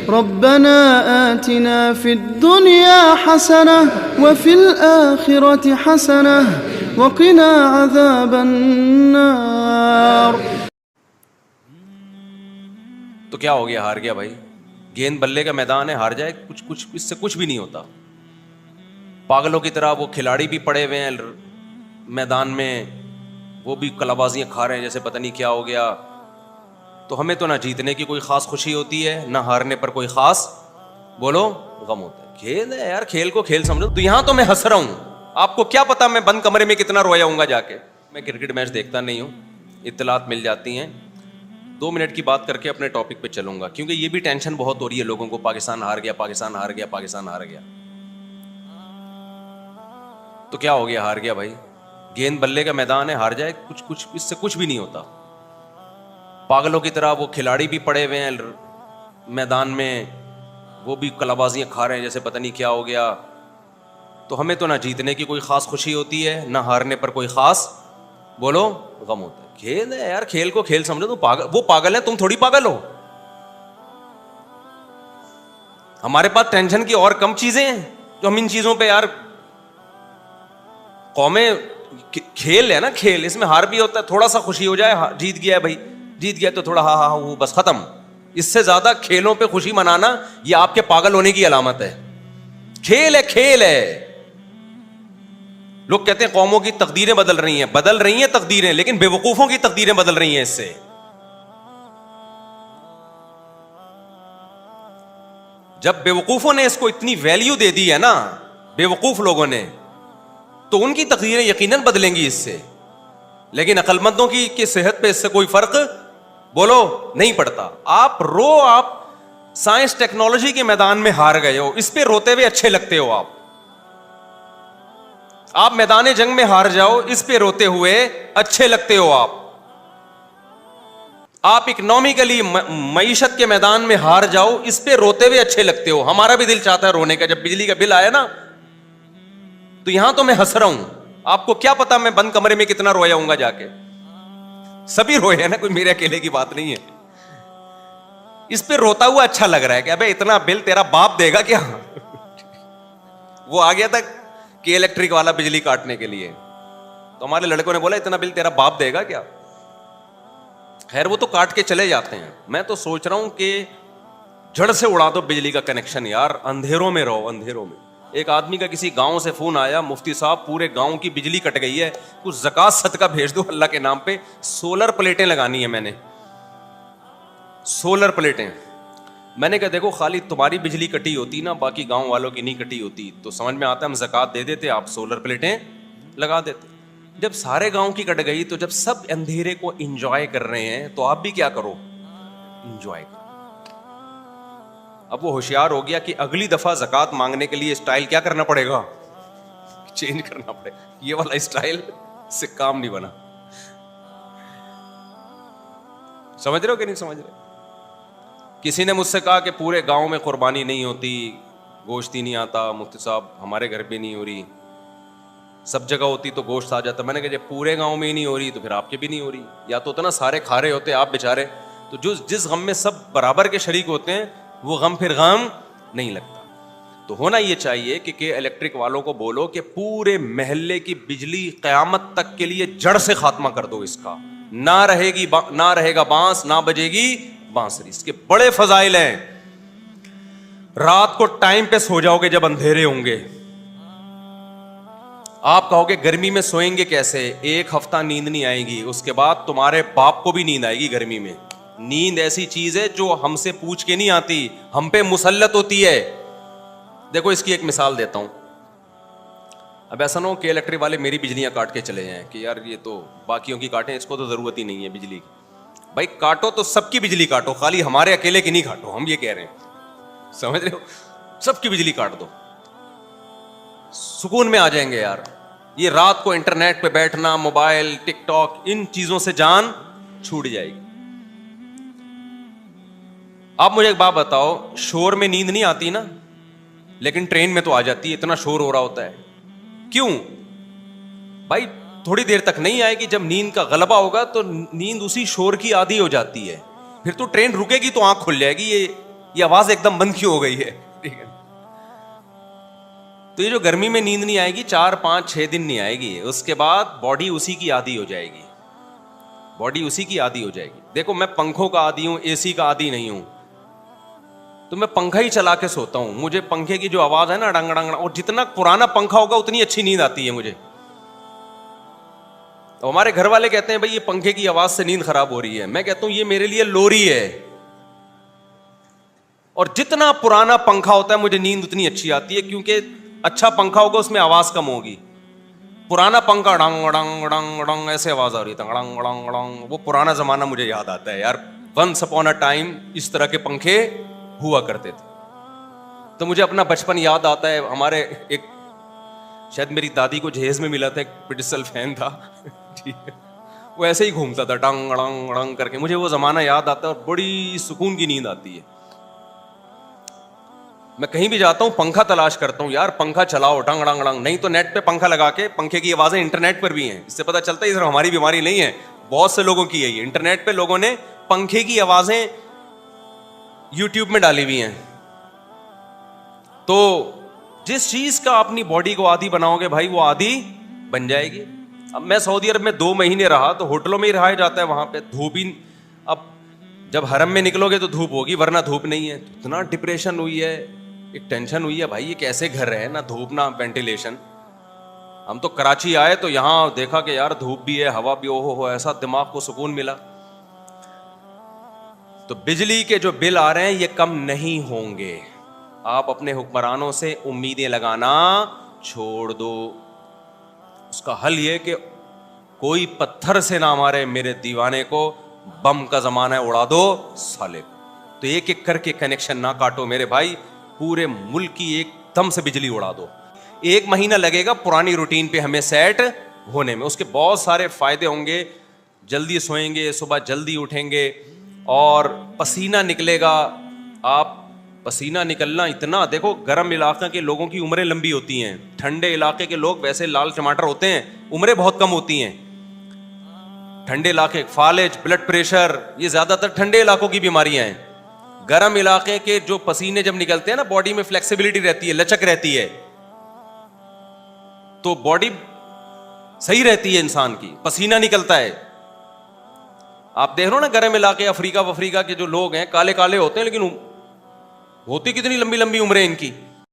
ربنا آتنا في الدنيا حسنة وفي الآخرة حسنة وقنا عذاب النار۔ تو کیا ہو گیا؟ ہار گیا بھائی۔ گیند بلے کا میدان ہے، ہار جائے کچھ اس سے کچھ بھی نہیں ہوتا۔ پاگلوں کی طرح وہ کھلاڑی بھی پڑے ہوئے ہیں میدان میں، وہ بھی کلابازیاں کھا رہے ہیں جیسے پتہ نہیں کیا ہو گیا۔ تو ہمیں تو نہ جیتنے کی کوئی خاص خوشی ہوتی ہے، نہ ہارنے پر کوئی خاص بولو غم ہوتا ہے۔ کھیل ہے یار، کھیل کو کھیل سمجھو۔ تو یہاں تو میں ہنس رہا ہوں، آپ کو کیا پتا میں بند کمرے میں کتنا رویا ہوں گا جا کے۔ میں کرکٹ میچ دیکھتا نہیں ہوں، اطلاعات مل جاتی ہیں۔ 2 منٹ کی بات کر کے اپنے ٹاپک پہ چلوں گا، کیونکہ یہ بھی ٹینشن بہت ہو رہی ہے لوگوں کو، پاکستان ہار گیا، پاکستان ہار گیا، پاکستان ہار گیا۔ تو کیا ہو گیا؟ ہار گیا بھائی۔ گیند بلے کا میدان ہے، ہار جائے کچھ اس سے کچھ بھی نہیں ہوتا۔ پاگلوں کی طرح وہ کھلاڑی بھی پڑے ہوئے ہیں میدان میں، وہ بھی کلابازیاں کھا رہے ہیں جیسے پتہ نہیں کیا ہو گیا۔ تو ہمیں تو نہ جیتنے کی کوئی خاص خوشی ہوتی ہے، نہ ہارنے پر کوئی خاص بولو غم ہوتا ہے۔ کھیل ہے یار، کھیل کو کھیل سمجھو۔ تو وہ پاگل ہیں، تم تھوڑی پاگل ہو۔ ہمارے پاس ٹینشن کی اور کم چیزیں ہیں جو ہم ان چیزوں پہ یار قومیں۔ کھیل ہے نا، کھیل، اس میں ہار بھی ہوتا ہے، تھوڑا سا خوشی ہو جائے، جیت گیا بھائی، جیت گیا تو تھوڑا ہاں ہاں وہ بس ختم۔ اس سے زیادہ کھیلوں پہ خوشی منانا یہ آپ کے پاگل ہونے کی علامت ہے۔ کھیل ہے، کھیل ہے۔ لوگ کہتے ہیں قوموں کی تقدیریں بدل رہی ہیں تقدیریں، لیکن بے وقوفوں کی تقدیریں بدل رہی ہیں اس سے۔ جب بے وقوفوں نے اس کو اتنی ویلیو دے دی ہے نا، بے وقوف لوگوں نے، تو ان کی تقدیریں یقیناً بدلیں گی اس سے۔ لیکن عقل مندوں کی صحت پہ اس سے کوئی فرق بولو نہیں پڑتا۔ آپ سائنس ٹیکنالوجی کے میدان میں ہار گئے ہو، اس پہ روتے ہوئے اچھے لگتے ہو۔ آپ میدان جنگ میں ہار جاؤ، اس پہ روتے ہوئے اچھے لگتے ہو۔ آپ اکنامکلی معیشت کے میدان میں ہار جاؤ، اس پہ روتے ہوئے اچھے لگتے ہو۔ ہمارا بھی دل چاہتا ہے رونے کا، جب بجلی کا بل آیا نا، تو یہاں تو میں ہنس رہا ہوں، آپ کو کیا پتا میں بند کمرے میں کتنا رویا ہوں گا جا کے۔ سبھی روئے ہیں نا، کوئی میرے اکیلے کی بات نہیں ہے۔ اس پہ روتا ہوا اچھا لگ رہا ہے کہ ابے اتنا بل تیرا باپ دے گا کیا؟ وہ آ گیا تھا کہ الیکٹرک والا بجلی کاٹنے کے لیے، تو ہمارے لڑکوں نے بولا اتنا بل تیرا باپ دے گا کیا؟ خیر وہ تو کاٹ کے چلے جاتے ہیں۔ میں تو سوچ رہا ہوں کہ جڑ سے اڑا دو بجلی کا کنیکشن یار، اندھیروں میں رہو، اندھیروں میں۔ ایک آدمی کا کسی گاؤں سے فون آیا، مفتی صاحب پورے گاؤں کی بجلی کٹ گئی ہے، کچھ زکوٰۃ صدقہ بھیج دو اللہ کے نام پہ، سولر پلیٹیں لگانی ہیں۔ میں نے سولر پلیٹیں، میں نے کہا دیکھو خالی تمہاری بجلی کٹی ہوتی نا، باقی گاؤں والوں کی نہیں کٹی ہوتی تو سمجھ میں آتا ہم زکوٰۃ دے دیتے، آپ سولر پلیٹیں لگا دیتے۔ جب سارے گاؤں کی کٹ گئی تو جب سب اندھیرے کو انجوائے کر رہے ہیں تو آپ بھی کیا کرو، انجوائے کرو۔ اب وہ ہوشیار ہو گیا کہ اگلی دفعہ زکوٰۃ مانگنے کے لیے اسٹائل کیا کرنا پڑے گا، چینج کرنا پڑے گا۔ یہ والا اسٹائل سے کام نہیں بنا۔ سمجھ رہے ہو کہ نہیں سمجھ رہے؟ کسی نے مجھ سے کہا کہ پورے گاؤں میں قربانی نہیں ہوتی، گوشت ہی نہیں آتا مفتی صاحب، ہمارے گھر پہ نہیں ہو رہی، سب جگہ ہوتی تو گوشت آ جاتا۔ میں نے کہا جب پورے گاؤں میں ہی نہیں ہو رہی تو پھر آپ کے بھی نہیں ہو رہی۔ یا تو نا سارے کھا رہے ہوتے آپ بیچارے، تو جس غم میں سب برابر کے شریک ہوتے ہیں وہ غم پھر غم نہیں لگتا۔ تو ہونا یہ چاہیے کہ الیکٹرک والوں کو بولو کہ پورے محلے کی بجلی قیامت تک کے لیے جڑ سے خاتمہ کر دو، اس کا نہ رہے گا بانس، نہ بجے گی بانسری۔ اس کے بڑے فضائل ہیں۔ رات کو ٹائم پہ سو جاؤ گے جب اندھیرے ہوں گے۔ آپ کہو گے گرمی میں سوئیں گے کیسے؟ 1 ہفتہ نیند نہیں آئے گی، اس کے بعد تمہارے باپ کو بھی نیند آئے گی گرمی میں۔ نیند ایسی چیز ہے جو ہم سے پوچھ کے نہیں آتی، ہم پہ مسلط ہوتی ہے۔ دیکھو اس کی ایک مثال دیتا ہوں۔ اب ایسا نہ ہو کہ الیکٹرک والے میری بجلیاں کاٹ کے چلے جائیں کہ یار یہ تو باقیوں کی کاٹیں، اس کو تو ضرورت ہی نہیں ہے بجلی کی۔ بھائی کاٹو تو سب کی بجلی کاٹو، خالی ہمارے اکیلے کی نہیں کاٹو، ہم یہ کہہ رہے ہیں، سمجھ رہے ہو؟ سب کی بجلی کاٹ دو، سکون میں آ جائیں گے یار۔ یہ رات کو انٹرنیٹ پہ بیٹھنا، موبائل، ٹک ٹاک، ان چیزوں سے جان چھوٹ جائے گی۔ آپ مجھے ایک بات بتاؤ، شور میں نیند نہیں آتی نا، لیکن ٹرین میں تو آ جاتی ہے، اتنا شور ہو رہا ہوتا ہے۔ کیوں؟ بھائی تھوڑی دیر تک نہیں آئے گی، جب نیند کا غلبہ ہوگا تو نیند اسی شور کی عادی ہو جاتی ہے، پھر تو ٹرین رکے گی تو آنکھ کھل جائے گی، یہ آواز ایک دم بند کیوں ہو گئی ہے؟ ٹھیک ہے. تو یہ جو گرمی میں نیند نہیں آئے گی 4 5 6 دن نہیں آئے گی, اس کے بعد باڈی اسی کی عادی ہو جائے گی, باڈی اسی کی عادی ہو جائے گی. دیکھو میں پنکھوں کا عادی ہوں, اے سی کا عادی نہیں ہوں, تو میں پنکھا ہی چلا کے سوتا ہوں. مجھے پنکھے کی جو آواز ہے نا ڈنگ ڈنگ, اور جتنا پرانا پنکھا ہوگا اتنی اچھی نیند آتی ہے مجھے. تو ہمارے گھر والے کہتے ہیں بھائی یہ پنکھے کی آواز سے نیند خراب ہو رہی ہے. میں کہتا ہوں یہ میرے لیے لوری ہے, اور جتنا پرانا پنکھا ہوتا ہے مجھے نیند اتنی اچھی آتی ہے, کیونکہ اچھا پنکھا ہوگا اس میں آواز کم ہوگی. پرانا پنکھا ڈنگ ڈنگ ڈنگ ڈنگ ایسے آواز آ رہی تھی, ڈنگ ڈنگ ڈنگ, وہ پرانا زمانہ مجھے یاد آتا ہے یار. ونس اپون اے ٹائم اس طرح کے پنکھے ہوا کرتے تھے. تو مجھے اپنا بچپن یاد آتا ہے. ہمارے ایک شاید میری دادی کو جہیز میں ملا تھا, ایک پڈسل فین تھا, ٹھیک ہے, وہ ایسے ہی گھومتا تھا ڈنگ ڈنگ ڈنگ کر کے. مجھے وہ زمانہ یاد آتا ہے اور بڑی سکون کی نیند آتی ہے. میں کہیں بھی جاتا ہوں پنکھا تلاش کرتا ہوں, یار پنکھا چلاؤ ڈنگ ڈنگ ڈنگ, نہیں تو نیٹ پہ پنکھا لگا کے, پنکھے کی آوازیں انٹرنیٹ پر بھی ہیں, اس سے پتہ چلتا ہے یہ صرف ہماری بیماری نہیں ہے, بہت سے لوگوں کی ہے یہ. انٹرنیٹ پہ لوگوں نے پنکھے کی آوازیں یوٹیوب میں ڈالی ہوئی ہیں. تو جس چیز کا اپنی باڈی کو عادی بناؤ گے بھائی وہ عادی بن جائے گی. اب میں سعودی عرب میں 2 مہینے رہا تو ہوٹلوں میں ہی رہا جاتا ہے, وہاں پہ دھوپ ہی, اب جب حرم میں نکلو گے تو دھوپ ہوگی ورنہ دھوپ نہیں ہے. اتنا ڈپریشن ہوئی ہے, ایک ٹینشن ہوئی ہے بھائی یہ کیسے گھر ہے, نہ دھوپ نہ وینٹیلیشن. ہم تو کراچی آئے تو یہاں دیکھا کہ یار دھوپ بھی ہے ہوا بھی, ہو ایسا دماغ کو سکون ملا. تو بجلی کے جو بل آ رہے ہیں یہ کم نہیں ہوں گے. آپ اپنے حکمرانوں سے امیدیں لگانا چھوڑ دو. اس کا حل یہ کہ کوئی پتھر سے نہ مارے میرے دیوانے کو, بم کا زمانہ ہے اڑا دو سالے کو. تو ایک ایک کر کے کنیکشن نہ کاٹو میرے بھائی, پورے ملک کی ایک دم سے بجلی اڑا دو. 1 مہینہ لگے گا پرانی روٹین پہ ہمیں سیٹ ہونے میں. اس کے بہت سارے فائدے ہوں گے. جلدی سوئیں گے, صبح جلدی اٹھیں گے, اور پسینہ نکلے گا. آپ پسینہ نکلنا اتنا, دیکھو گرم علاقے کے لوگوں کی عمریں لمبی ہوتی ہیں, ٹھنڈے علاقے کے لوگ ویسے لال ٹماٹر ہوتے ہیں, عمریں بہت کم ہوتی ہیں. ٹھنڈے علاقے فالج, بلڈ پریشر, یہ زیادہ تر ٹھنڈے علاقوں کی بیماریاں ہیں. گرم علاقے کے جو پسینے جب نکلتے ہیں نا, باڈی میں فلیکسیبلٹی رہتی ہے, لچک رہتی ہے, تو باڈی صحیح رہتی ہے انسان کی, پسینہ نکلتا ہے. آپ دیکھ رہے ہو نا گرم علاقے افریقہ کے جو لوگ ہیں کالے کالے ہوتے ہیں لیکن ہوتی کتنی لمبی لمبی عمریں ان کی.